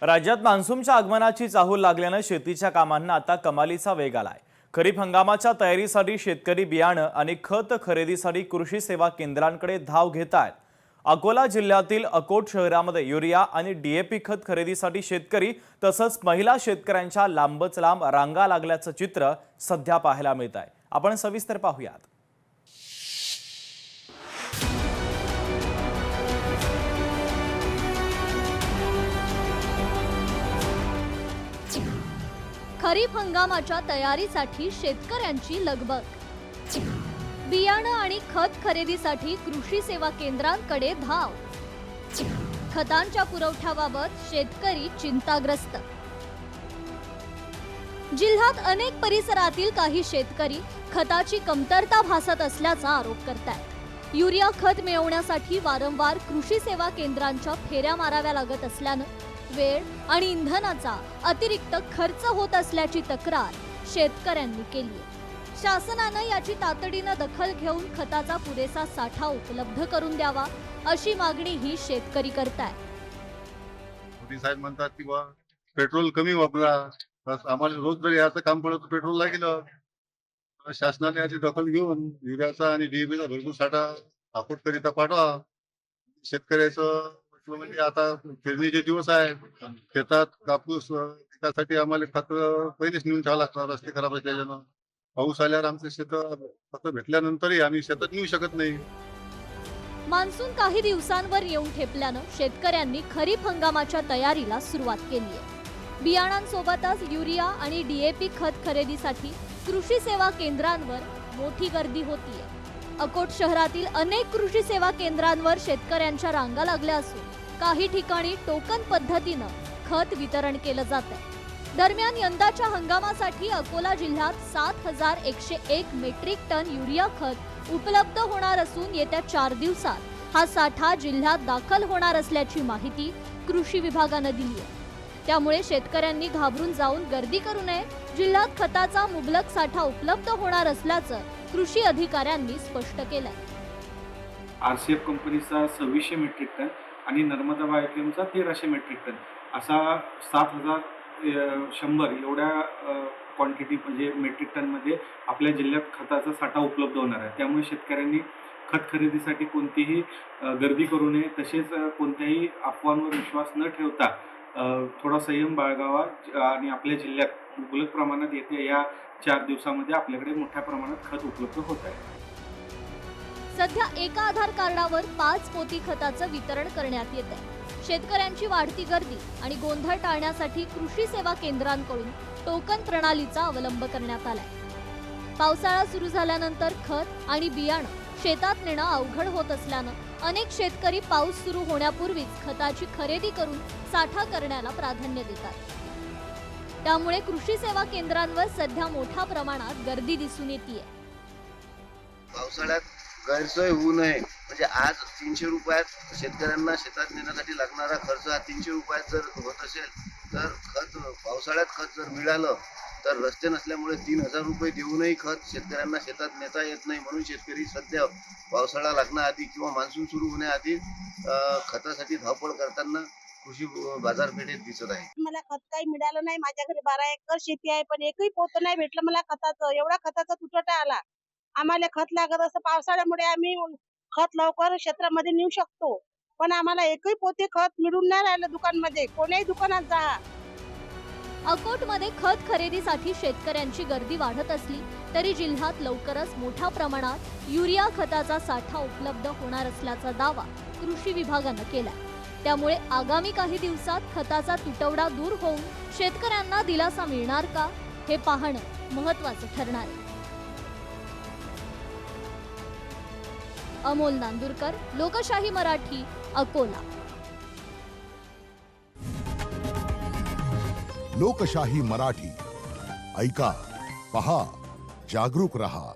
राज्यात मान्सूनच्या आगमनाची चाहूल लागल्याने शेतीच्या कामांना आता कमालीचा वेग आलाय। खरीप हंगामाच्या तयारीसाठी शेतकरी बियाणं आणि खत खरेदीसाठी कृषी सेवा केंद्रांकडे धाव घेत आहेत। अकोला जिल्ह्यातील अकोट शहरामध्ये युरिया आणि डीएपी खत खरेदीसाठी शेतकरी तसंच महिला शेतकऱ्यांच्या लांबच लांब रांगा लागल्याचं चित्र सध्या पाहायला मिळत आहे। आपण सविस्तर पाहूयात। खरीप हंगामाच्या तयारीसाठी शेतकऱ्यांची लगबग। बियाणं आणि खत खरेदीसाठी कृषी सेवा केंद्रांकडे धाव। खतांच्या पुरवठ्याबाबत शेतकरी चिंताग्रस्त। जिल्ह्यात अनेक परिसरातील काही शेतकरी खताची कमतरता भासत असल्याचा आरोप करतात। युरिया खत मिळवण्यासाठी वारंवार कृषी सेवा केंद्रांच्या फेऱ्या माराव्या लागत असल्यानं वेळ आणि इंधनाचा अतिरिक्त खर्च होत असल्याची तक्रार शेतकऱ्यांनी केली आहे। शासनाने याची तातडीने दखल घेऊन खताचा पुरेसा साठा उपलब्ध करून द्यावा अशी मागणी ही शेतकरी करतायत। मोदी साहेब म्हणतात की बा पेट्रोल कमी वापरा, बस आम्हाला रोज जर याचं काम पडलं तर पेट्रोलला गेलं। शासनाने याची दखल घेऊन युरियाचा आणि डीएपीचा भरपूर साठा अकोटकरिता पाठवा। शेतकऱ्याचं म्हणजे आता पेरणीचे दिवस आहेत, शेतात कापूस पिकासाठी आम्हाला खत पहिलेच नेऊन ठेवावं लागतं। रस्ते खराब असल्यानं पाऊस आल्यावर आमचे शेत खत भेटल्यानंतरही आम्ही शेतात नेऊ शकत नाही। मान्सून काही दिवसांवर येऊन ठेपल्यानं शेतकऱ्यांनी खरीप हंगामाच्या तयारीला सुरुवात केली आहे। बियाणांसोबतच युरिया आणि डीएपी खत खरेदीसाठी कृषी सेवा केंद्रांवर मोठी गर्दी होतीये। अकोट शहरातील अनेक कृषी सेवा केंद्रांवर शेतकऱ्यांच्या रांगा लागल्या असून काही ठिकाणी टोकन पद्धतीनं खत वितरण केलं जात आहे। दरम्यान यंदाच्या हंगामासाठी अकोला जिल्ह्यात 7101 मेट्रिक टन युरिया खत उपलब्ध होणार असून येत्या 4 दिवसात हा साठा जिल्ह्यात दाखल होणार असल्याची माहिती कृषी विभागानं दिली आहे। त्यामुळे शेतकऱ्यांनी घाबरून जाऊन गर्दी करू नये। जिल्ह्यात खताचा मुबलक साठा उपलब्ध होणार असल्याचं कृषी अधिकाऱ्यांनी स्पष्ट केलंय। आरसीएफ कंपनीचा 2600 मेट्रिक टन आणि नर्मदा बायोकेमचा 1300 मेट्रिक टन असा 7100 एवढ्या क्वांटिटी म्हणजे मेट्रिक टनमध्ये आपल्या जिल्ह्यात खताचा साठा उपलब्ध होणार आहे। त्यामुळे शेतकऱ्यांनी खत खरेदीसाठी कोणतीही गर्दी करू नये, तसेच कोणत्याही अफवांवर विश्वास न ठेवता थोडा संयम बाळगावा आणि आपल्या जिल्ह्यात मुबलक प्रमाणात येत्या या 4 दिवसामध्ये आपल्याकडे मोठ्या प्रमाणात खत उपलब्ध होत आहे। सध्या एका आधार कार्डावर 5 पोती खताचं वितरण करण्यात येत आहे। शेतकऱ्यांची वाढती गर्दी आणि गोंधळ टाळण्यासाठी कृषी सेवा केंद्रांकडून टोकन प्रणालीचा अवलंब करण्यात आलाय। पावसाळा सुरू झाल्यानंतर खत आणि बियाणं शेतात नेणं अवघड होत असल्यानं अनेक शेतकरी पाऊस सुरू होण्यापूर्वीच खताची खरेदी करून साठा करण्याला प्राधान्य देतात। त्यामुळे कृषी सेवा केंद्रांवर सध्या मोठ्या प्रमाणात गर्दी दिसून येते। पावसाळ्यात गैरसोय होऊ नये म्हणजे आज 300 रुपयात शेतकऱ्यांना शेतात नेण्यासाठी लागणारा खर्च हा 300 रुपयात जर होत असेल तर पावसाळ्यात खत जर मिळालं तर रस्ते नसल्यामुळे 3000 रुपये देऊनही खत शेतकऱ्यांना शेतात नेता येत नाही। म्हणून शेतकरी सध्या पावसाळा लागण्याआधी किंवा मान्सून सुरू होण्याआधी खतासाठी धावपळ करताना कृषी बाजारपेठेत दिसत आहे। मला खत काही मिळालं नाही। माझ्या घरी 12 एकर शेती आहे, पण एकही पोत नाही भेटलं मला खताचं। एवढा खताचा तुटवडा आला। आम्हाला खत लागत असं पावसाळ्यामुळे आम्ही खत लवकर क्षेत्रामध्ये नेऊ शकतो, पण आम्हाला एकही पोते खत मिळून नाही राहिलं दुकानमध्ये। कोणत्याही दुकानात जा। अकोटमध्ये खत खरेदीसाठी शेतकऱ्यांची गर्दी वाढत असली तरी जिल्ह्यात लवकरच मोठ्या प्रमाणात युरिया खताचा साठा उपलब्ध होणार असल्याचा दावा कृषी विभागानं केला। त्यामुळे आगामी काही दिवसात खताचा तुटवडा दूर होऊन शेतकऱ्यांना दिलासा मिळणार का हे पाहणं महत्त्वाचं ठरणार आहे। अमोल नांदुरकर, लोकशाही मराठी, अकोला। लोकशाही मराठी ऐका, पहा, जागरूक रहा।